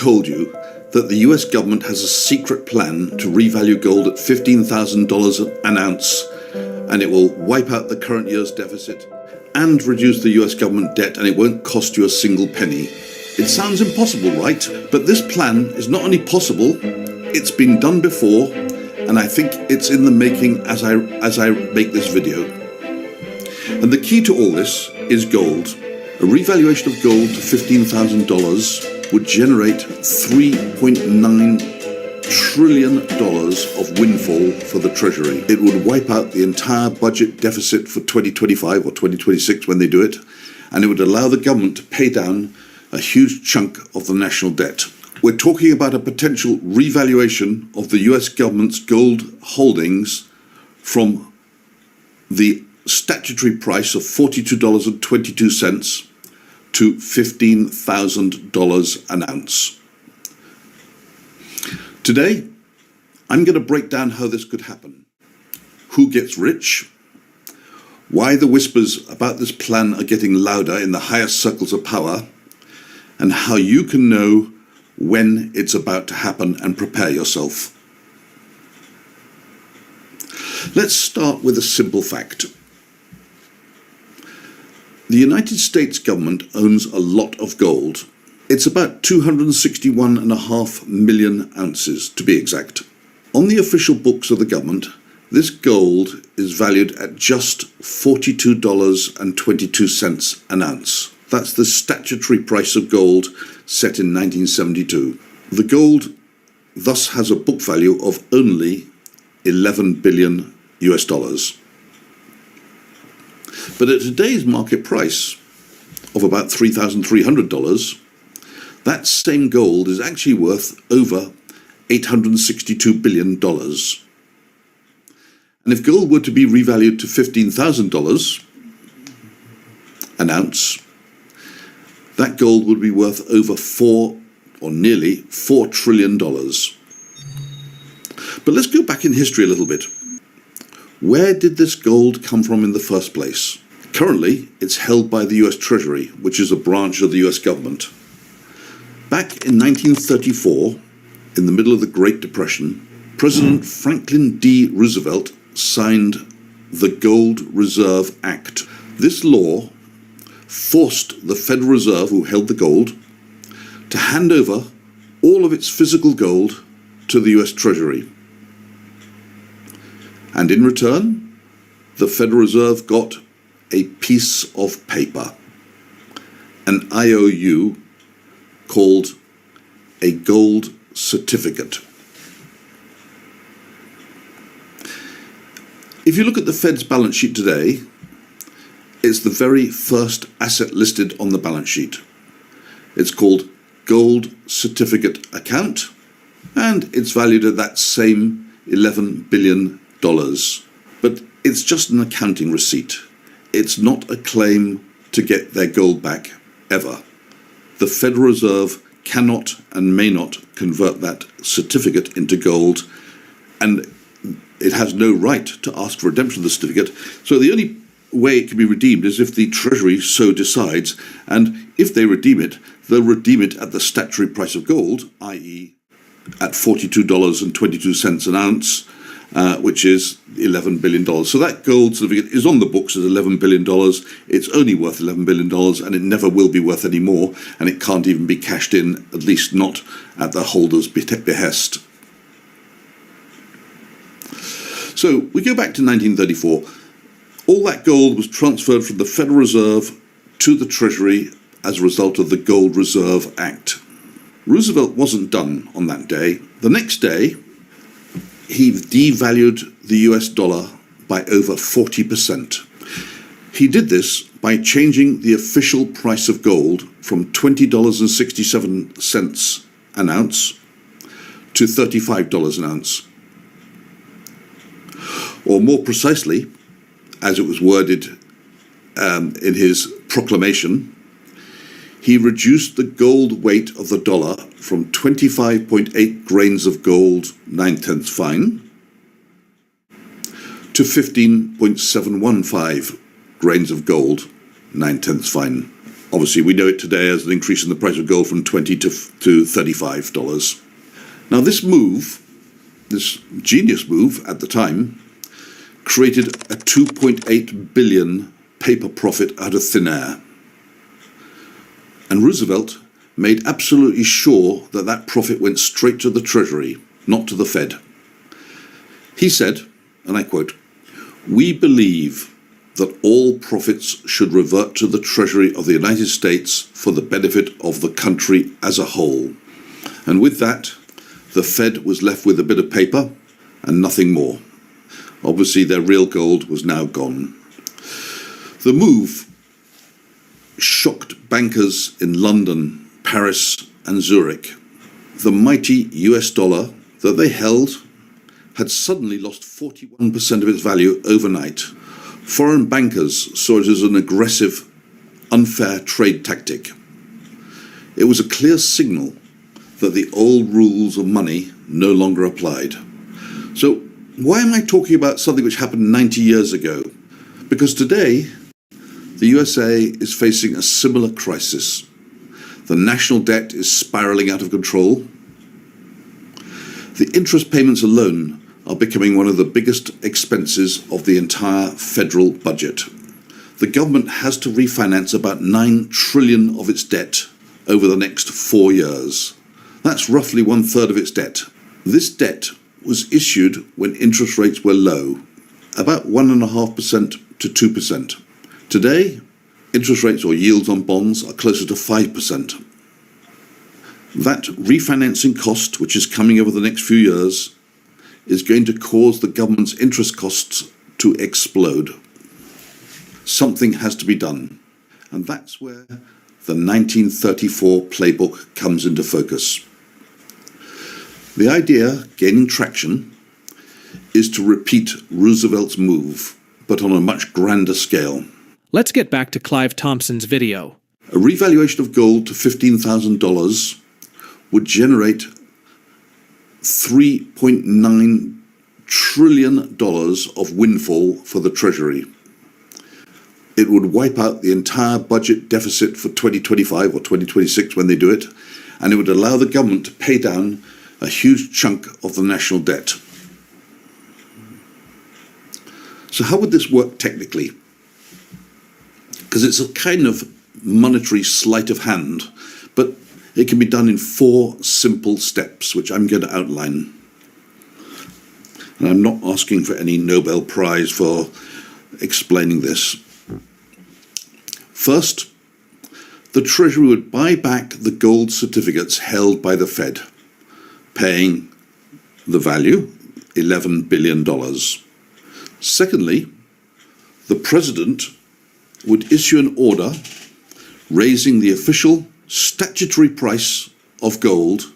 told you that the US government has a secret plan to revalue gold at $15,000 an ounce, and it will wipe out the current year's deficit and reduce the US government debt, and it won't cost you a single penny. It sounds impossible, right? But this plan is not only possible, it's been done before, and I think it's in the making as I make this video. And the key to all this is gold. A revaluation of gold to $15,000 would generate $3.9 trillion of windfall for the Treasury. It would wipe out the entire budget deficit for 2025 or 2026 when they do it, and it would allow the government to pay down a huge chunk of the national debt. We're talking about a potential revaluation of the US government's gold holdings from the statutory price of $42.22 to $15,000 an ounce. Today, I'm going to break down how this could happen, who gets rich, why the whispers about this plan are getting louder in the highest circles of power, and how you can know when it's about to happen and prepare yourself. Let's start with a simple fact. The United States government owns a lot of gold. It's about 261.5 million ounces, to be exact. On the official books of the government, this gold is valued at just $42.22 an ounce. That's the statutory price of gold set in 1972. The gold thus has a book value of only 11 billion US dollars. But at today's market price of about $3,300, that same gold is actually worth over $862 billion. And if gold were to be revalued to $15,000 an ounce, that gold would be worth over nearly $4 trillion. But let's go back in history a little bit. Where did this gold come from in the first place? Currently, it's held by the US Treasury, which is a branch of the US government. Back in 1934, in the middle of the Great Depression, President Franklin D. Roosevelt signed the Gold Reserve Act. This law forced the Federal Reserve, who held the gold, to hand over all of its physical gold to the US Treasury. And in return, the Federal Reserve got a piece of paper, an IOU called a gold certificate. If you look at the Fed's balance sheet today, it's the very first asset listed on the balance sheet. It's called Gold Certificate Account, and it's valued at that same $11 billion. But it's just an accounting receipt. It's not a claim to get their gold back, ever. The Federal Reserve cannot and may not convert that certificate into gold, and it has no right to ask for redemption of the certificate. So the only way it can be redeemed is if the Treasury so decides, and if they redeem it, they'll redeem it at the statutory price of gold, i.e. at $42.22 an ounce, which is $11 billion. So that gold certificate is on the books as $11 billion. It's only worth $11 billion, and it never will be worth any more, and it can't even be cashed in, at least not at the holder's behest. So we go back to 1934. All that gold was transferred from the Federal Reserve to the Treasury as a result of the Gold Reserve Act. Roosevelt wasn't done on that day. The next day, he devalued the US dollar by over 40%. He did this by changing the official price of gold from $20.67 an ounce to $35 an ounce. Or more precisely, as it was worded in his proclamation, he reduced the gold weight of the dollar from 25.8 grains of gold 9/10 fine to 15.715 grains of gold 9/10 fine. Obviously, we know it today as an increase in the price of gold from $20 to $35. Now, this move, this genius move at the time, created a 2.8 billion paper profit out of thin air. And Roosevelt made absolutely sure that that profit went straight to the Treasury, not to the Fed. He said, and I quote, "We believe that all profits should revert to the Treasury of the United States for the benefit of the country as a whole." And with that, the Fed was left with a bit of paper and nothing more. Obviously, their real gold was now gone. The move shocked bankers in London, Paris, and Zurich. The mighty US dollar that they held had suddenly lost 41% of its value overnight. Foreign bankers saw it as an aggressive, unfair trade tactic. It was a clear signal that the old rules of money no longer applied. So, why am I talking about something which happened 90 years ago? Because today, the USA is facing a similar crisis. The national debt is spiraling out of control. The interest payments alone are becoming one of the biggest expenses of the entire federal budget. The government has to refinance about $9 trillion of its debt over the next 4 years. That's roughly 1/3 of its debt. This debt was issued when interest rates were low, about 1.5% to 2%. Today, interest rates or yields on bonds are closer to 5%. That refinancing cost, which is coming over the next few years, is going to cause the government's interest costs to explode. Something has to be done, and that's where the 1934 playbook comes into focus. The idea, gaining traction, is to repeat Roosevelt's move, but on a much grander scale. Let's get back to Clive Thompson's video. A revaluation of gold to $15,000 would generate $3.9 trillion of windfall for the Treasury. It would wipe out the entire budget deficit for 2025 or 2026 when they do it, and it would allow the government to pay down a huge chunk of the national debt. So how would this work technically? Because it's a kind of monetary sleight of hand, but it can be done in 4 simple steps, which I'm going to outline. And I'm not asking for any Nobel Prize for explaining this. First, the Treasury would buy back the gold certificates held by the Fed, paying the value, $11 billion. Secondly, the President would issue an order raising the official statutory price of gold